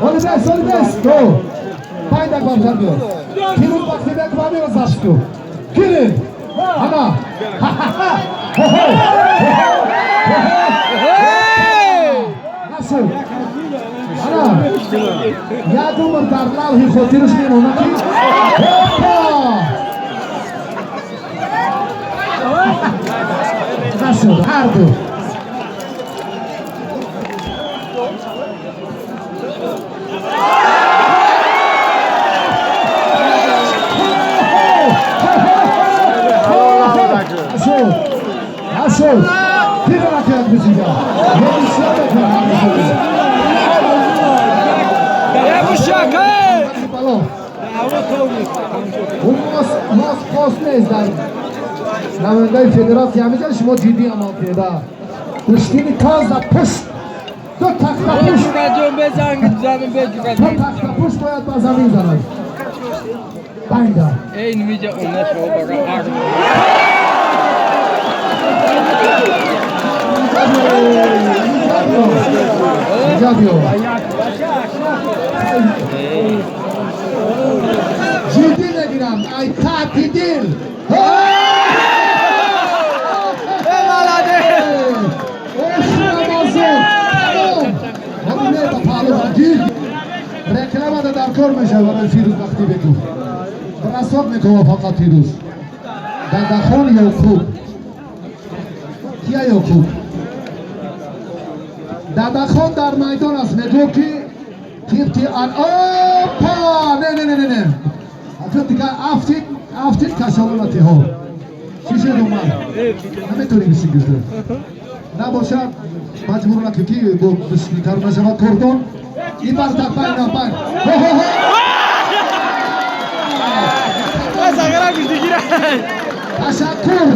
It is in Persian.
Olibes, go. Payda babzar diyor. Kimin baksıyla kıvamıyoruz aşkı. Kirin. Ana. Nasıl? Ana. Yadımın darlar hi khotirus min ona ki. Nasıl? Hardu. Nasıl? Bir rakiyat müziğe. Yedisine de Ya bu şaka! ما خاص نیست در نماینده فدراسیون میگن شما جدی عمل پیدا پشتین تاز و پشت دو تخت پشت Racon bezangi زمین دو بگیرد. تخت پشت باید با زمین زنن بایده Ey nimice onlar şu baka. اینجا بیو جدی نگیرم ای تعتیدیل رکلم در کار میشه برای فیروز وقتی بگو برساب میکنه فقط فیروز دندخان یوکوب کیا یوکوب دندخان در میدان است میگو که کیرتی آن اوپا نه حتی دیگه افتید کشالانتی ها چیشه دومن نمیتونی بسی گفته نباشد مجبور نکی که با بسیتر مشود کردن این بر تقبل نبن Esa gara güldü yine. تشکر